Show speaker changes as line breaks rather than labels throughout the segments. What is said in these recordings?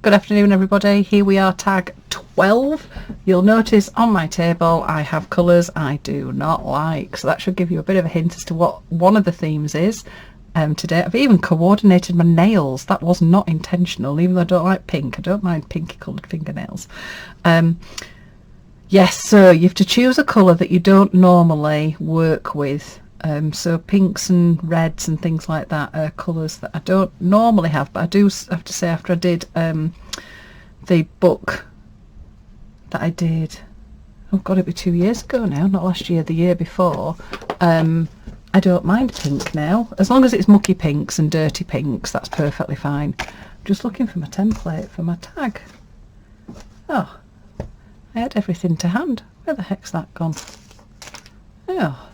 Good afternoon everybody, here we are, tag 12. You'll notice on my table I have colours I do not like, so that should give you a bit of a hint as to what one of the themes is. Today I've even coordinated my nails. That was not intentional, even though I don't like pink. I don't mind pinky coloured fingernails. Yes, so you have to choose a colour that you don't normally work with. So pinks and reds and things like that are colours that I don't normally have, but I do have to say, after I did the book that I did, oh god, it'd be 2 years ago now, not last year, the year before, I don't mind pink now, as long as it's mucky pinks and dirty pinks, that's perfectly fine. I'm just looking for my template for my tag. Oh, I had everything to hand. Where the heck's that gone? Oh,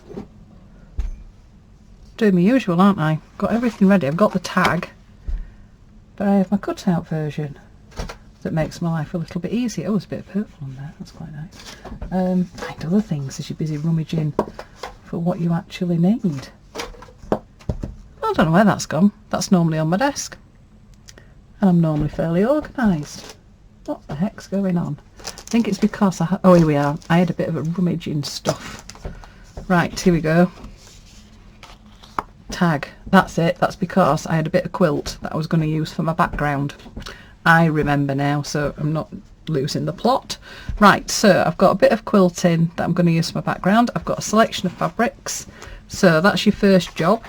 doing my usual, aren't I? Got everything ready. I've got the tag, but I have my cutout version that makes my life a little bit easier. Oh, there's a bit of purple on there. That's quite nice. Find other things as you're busy rummaging for what you actually need. I don't know where that's gone. That's normally on my desk, and I'm normally fairly organised. What the heck's going on? I think it's because oh, here we are. I had a bit of a rummaging stuff. Right, here we go. Tag, that's it. That's because I had a bit of quilt that I was going to use for my background. I remember now, so I'm not losing the plot. Right, so I've got a bit of quilting that I'm going to use for my background. I've got a selection of fabrics, so that's your first job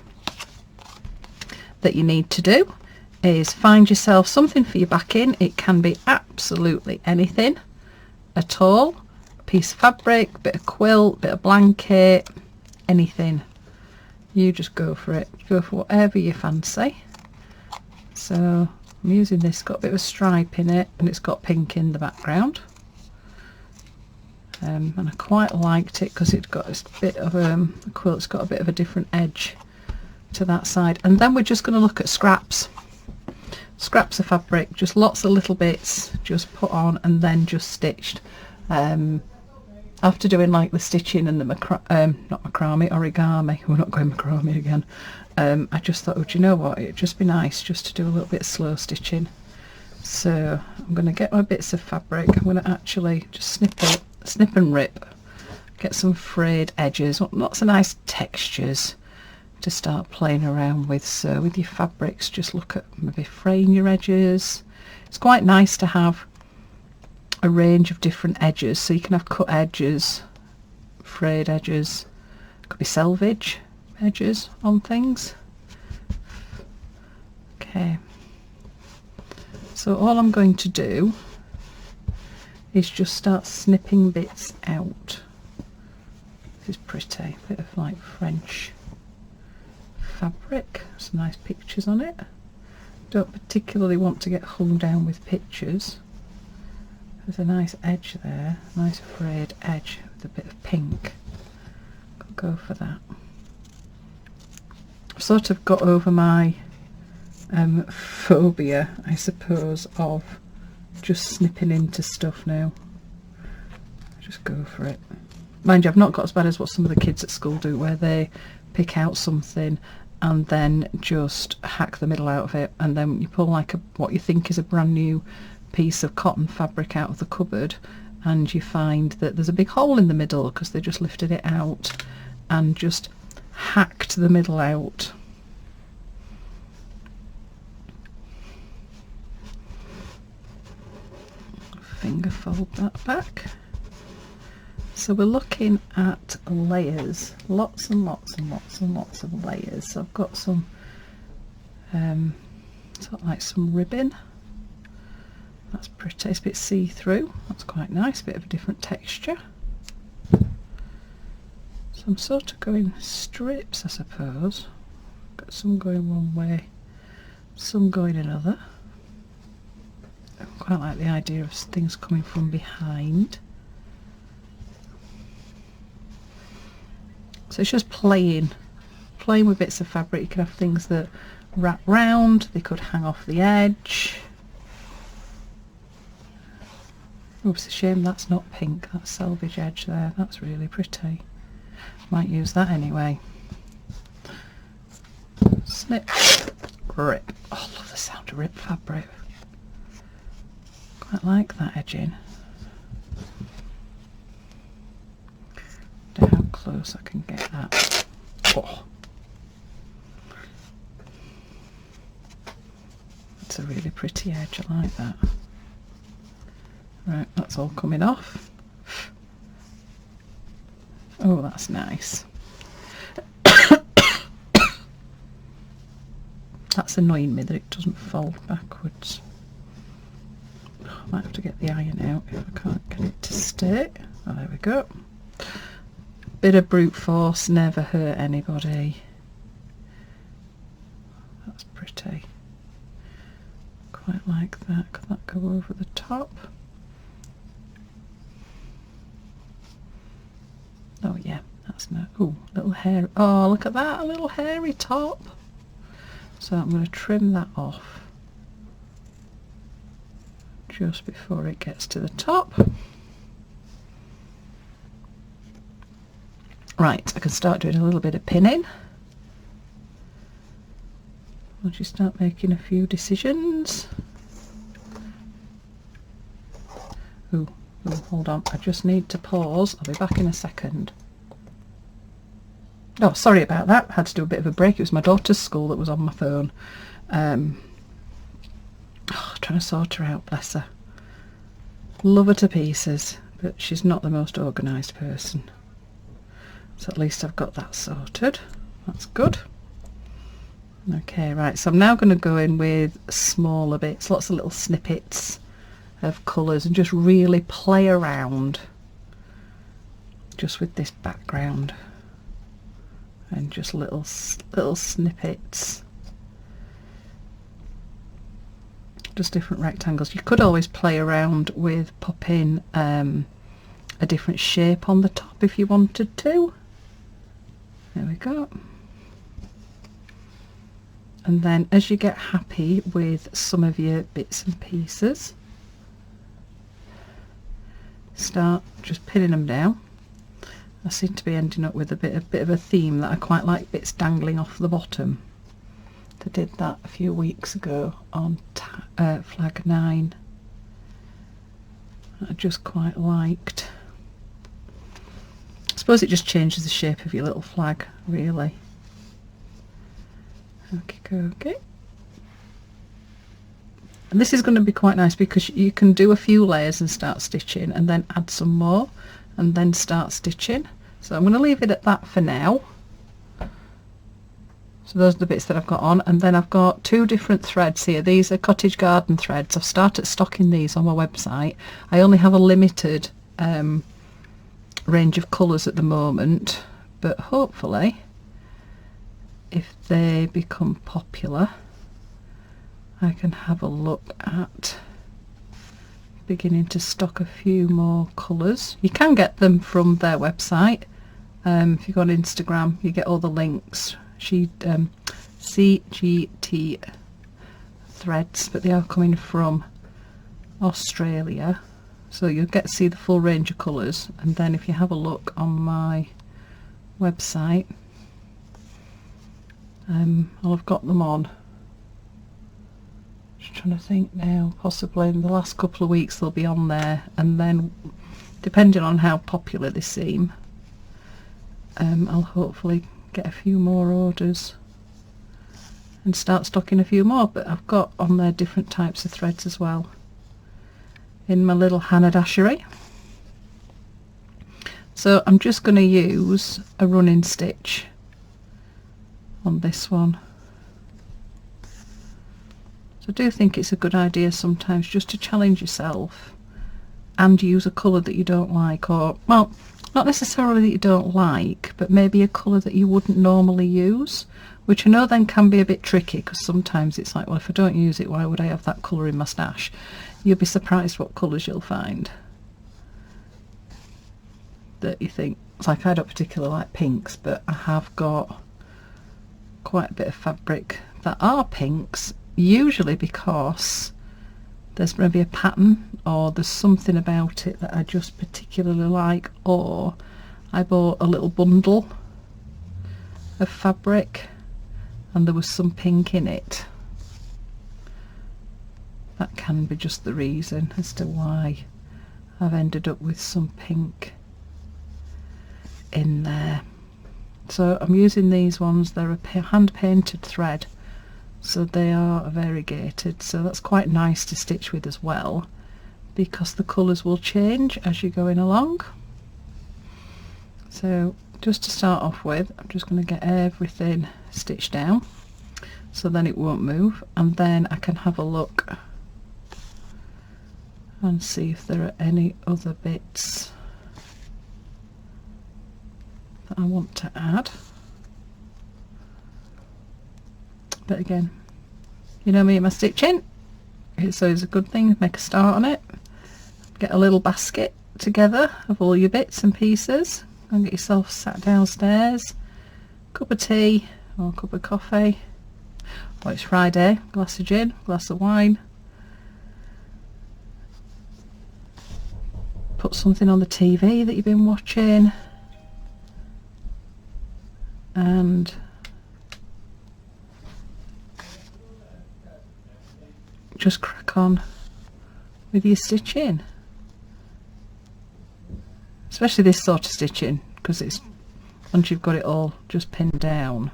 that you need to do, is find yourself something for your backing. It can be absolutely anything at all. A piece of fabric, bit of quilt, bit of blanket, anything. You just go for it. Go for whatever you fancy. So I'm using this, got a bit of a stripe in it, and it's got pink in the background. And I quite liked it because it's got a bit of the quilt's got a bit of a different edge to that side. And then we're just going to look at scraps. Scraps of fabric, just lots of little bits, just put on and then just stitched. After doing like the stitching and the not macrame, origami, we're not going macrame again, I just thought, oh, do you know what, it'd just be nice just to do a little bit of slow stitching. So I'm going to get my bits of fabric, I'm going to actually just snip and rip, get some frayed edges, lots of nice textures to start playing around with. So with your fabrics, just look at maybe fraying your edges. It's quite nice to have a range of different edges, so you can have cut edges, frayed edges, could be selvage edges on things. Okay, so all I'm going to do is just start snipping bits out. This is pretty, bit of like French fabric, some nice pictures on it. Don't particularly want to get hung down with pictures. There's a nice edge there, nice frayed edge with a bit of pink. Could go for that. I've sort of got over my phobia, I suppose, of just snipping into stuff now. Just go for it. Mind you, I've not got as bad as what some of the kids at school do, where they pick out something and then just hack the middle out of it, and then you pull like what you think is a brand new piece of cotton fabric out of the cupboard, and you find that there's a big hole in the middle because they just lifted it out and just hacked the middle out. Finger fold that back. So we're looking at layers, lots and lots and lots and lots of layers. So I've got some sort of like some ribbon. That's pretty, it's a bit see-through, that's quite nice, bit of a different texture. So I'm sort of going strips, I suppose. Got some going one way, some going another. I quite like the idea of things coming from behind. So it's just playing with bits of fabric. You can have things that wrap round, they could hang off the edge. Oh, it's a shame that's not pink, that selvage edge there, that's really pretty. Might use that anyway. Snip, rip. Oh, I love the sound of rip fabric. Quite like that edging. How close I can get that. Oh. It's a really pretty edge, I like that. Right, that's all coming off. Oh, that's nice. That's annoying me that it doesn't fold backwards. I might have to get the iron out if I can't get it to stay. Oh, there we go. Bit of brute force never hurt anybody. That's pretty. Quite like that. Could that go over the top? Oh yeah, that's no. Oh, little hair. Oh, look at that, a little hairy top. So I'm going to trim that off just before it gets to the top. Right, I can start doing a little bit of pinning. Once you start making a few decisions. Ooh, hold on, I just need to pause. I'll be back in a second. Oh, sorry about that. I had to do a bit of a break. It was my daughter's school that was on my phone. Trying to sort her out, bless her. Love her to pieces, but she's not the most organised person. So at least I've got that sorted. That's good. Okay, right, so I'm now going to go in with smaller bits, lots of little snippets of colours, and just really play around just with this background. And just little snippets, just different rectangles. You could always play around with popping a different shape on the top if you wanted to. There we go. And then as you get happy with some of your bits and pieces, start just pinning them down. I seem to be ending up with a bit of a theme that I quite like, bits dangling off the bottom. I did that a few weeks ago on flag 9. I just quite liked. I suppose it just changes the shape of your little flag, really. Okay. And this is going to be quite nice because you can do a few layers and start stitching, and then add some more, and then start stitching. So I'm going to leave it at that for now. So those are the bits that I've got on, and then I've got 2 different threads here. These are cottage garden threads. I've started stocking these on my website. I only have a limited range of colours at the moment, but hopefully if they become popular I can have a look at beginning to stock a few more colours. You can get them from their website. If you go on Instagram you get all the links. CGT threads, but they are coming from Australia, so you'll get to see the full range of colours. And then if you have a look on my website, I've got them on. Just trying to think now, possibly in the last couple of weeks they'll be on there, and then depending on how popular they seem, I'll hopefully get a few more orders and start stocking a few more. But I've got on there different types of threads as well in my little Hanadashery. So I'm just going to use a running stitch on this one. So I do think it's a good idea sometimes just to challenge yourself and use a colour that you don't like, or, well, not necessarily that you don't like, but maybe a colour that you wouldn't normally use, which I know then can be a bit tricky, because sometimes it's like, well, if I don't use it, why would I have that colour in my stash? You'll be surprised what colours you'll find that you think, it's like I don't particularly like pinks, but I have got quite a bit of fabric that are pinks, usually because there's maybe a pattern or there's something about it that I just particularly like, or I bought a little bundle of fabric and there was some pink in it that can be just the reason as to why I've ended up with some pink in there. So I'm using these ones, they're a hand painted thread, so they are variegated, so that's quite nice to stitch with as well, because the colours will change as you're going along. So just to start off with, I'm just going to get everything stitched down so then it won't move, and then I can have a look and see if there are any other bits that I want to add. But again, you know me and my stitching, it's always a good thing, make a start on it, get a little basket together of all your bits and pieces, and get yourself sat downstairs, cup of tea or a cup of coffee, or it's Friday, glass of gin, glass of wine, put something on the TV that you've been watching, and just crack on with your stitching, especially this sort of stitching, because it's, once you've got it all just pinned down,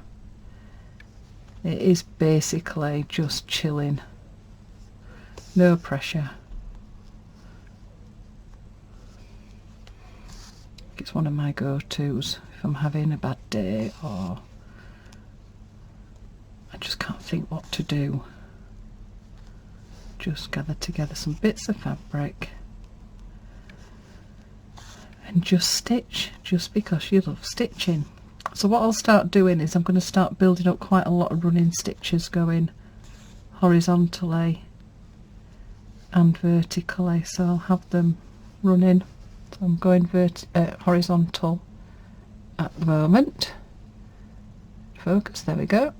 it is basically just chilling, no pressure. It's one of my go-tos if I'm having a bad day or I just can't think what to do. Just gather together some bits of fabric and just stitch, just because you love stitching. So what I'll start doing is I'm going to start building up quite a lot of running stitches going horizontally and vertically, so I'll have them running. So I'm going horizontal at the moment. Focus, there we go.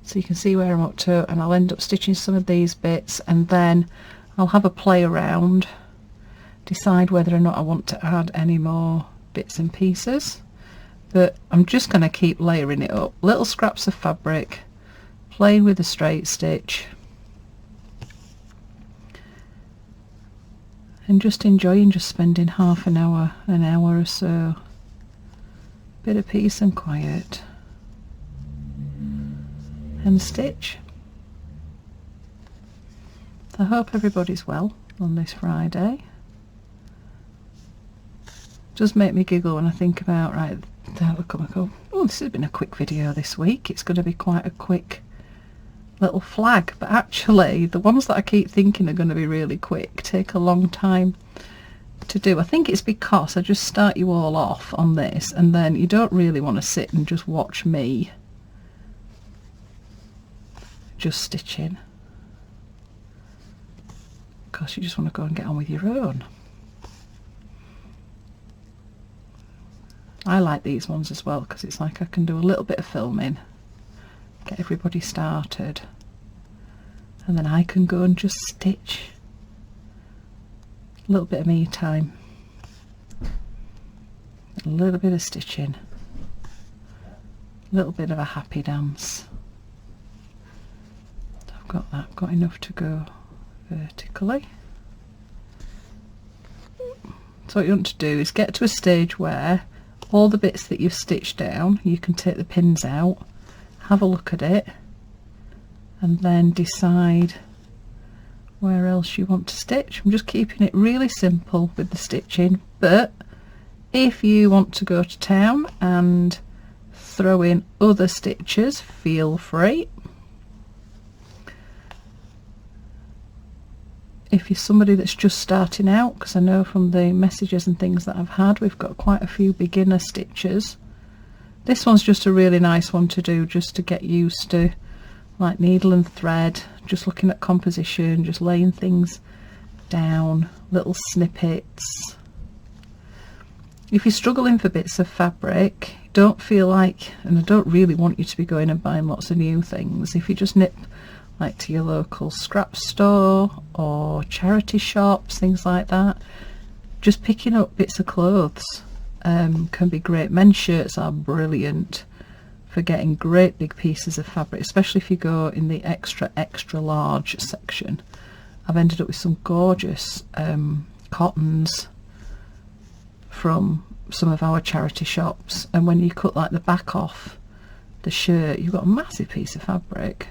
So you can see where I'm up to, and I'll end up stitching some of these bits, and then I'll have a play around, decide whether or not I want to add any more bits and pieces. But I'm just going to keep layering it up, little scraps of fabric, playing with a straight stitch, and just enjoying just spending half an hour or so, bit of peace and quiet, and stitch. I hope everybody's well on this Friday. Does make me giggle when I think about, right, look, I go, oh, this has been a quick video this week, it's going to be quite a quick little flag, but actually the ones that I keep thinking are going to be really quick take a long time to do. I think it's because I just start you all off on this, and then you don't really want to sit and just watch me just stitching, because you just want to go and get on with your own. I like these ones as well because it's like I can do a little bit of filming, get everybody started, and then I can go and just stitch. A little bit of me time, a little bit of stitching, a little bit of a happy dance. I've got that, I've got enough to go vertically. So what you want to do is get to a stage where all the bits that you've stitched down, you can take the pins out, have a look at it, and then decide where else you want to stitch. I'm just keeping it really simple with the stitching, but if you want to go to town and throw in other stitches, feel free. If you're somebody that's just starting out, because I know from the messages and things that I've had, we've got quite a few beginner stitches. This one's just a really nice one to do, just to get used to, like needle and thread, just looking at composition, just laying things down, little snippets. If you're struggling for bits of fabric, don't feel like, and I don't really want you to be going and buying lots of new things, if you just nip like to your local scrap store or charity shops, things like that, just picking up bits of clothes can be great. Men's shirts are brilliant for getting great big pieces of fabric, especially if you go in the extra large section. I've ended up with some gorgeous cottons from some of our charity shops, and when you cut like the back off the shirt, you've got a massive piece of fabric,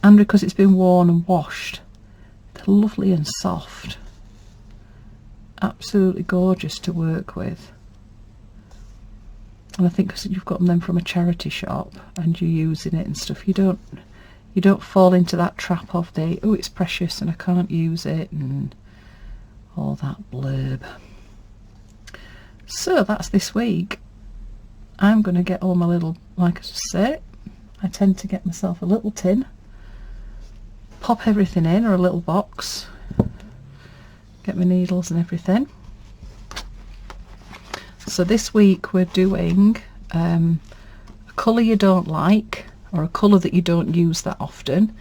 and because it's been worn and washed, they're lovely and soft, absolutely gorgeous to work with. And I think because you've gotten them from a charity shop and you're using it and stuff, you don't fall into that trap of the, oh, it's precious and I can't use it and all that blurb. So that's this week. I'm going to get all my little, like I just said, I tend to get myself a little tin, pop everything in, or a little box, get my needles and everything. So this week we're doing a colour you don't like, or a colour that you don't use that often,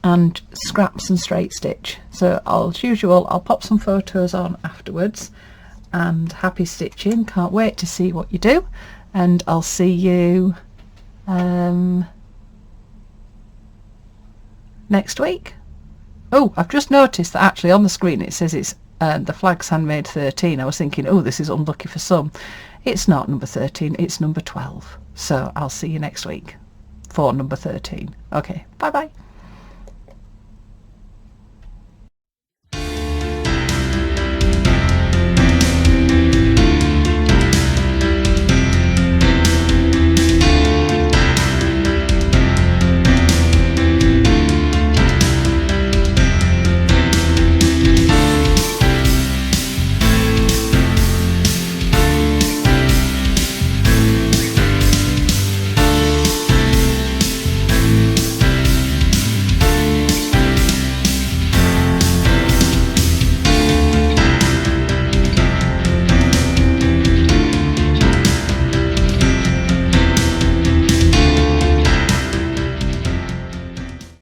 and scraps and straight stitch. So as usual, I'll pop some photos on afterwards, and happy stitching. Can't wait to see what you do, and I'll see you next week. Oh, I've just noticed that actually on the screen it says it's the Flags Handmade 13. I was thinking, oh, this is unlucky for some. It's not number 13, it's number 12. So I'll see you next week for number 13. Okay, bye bye.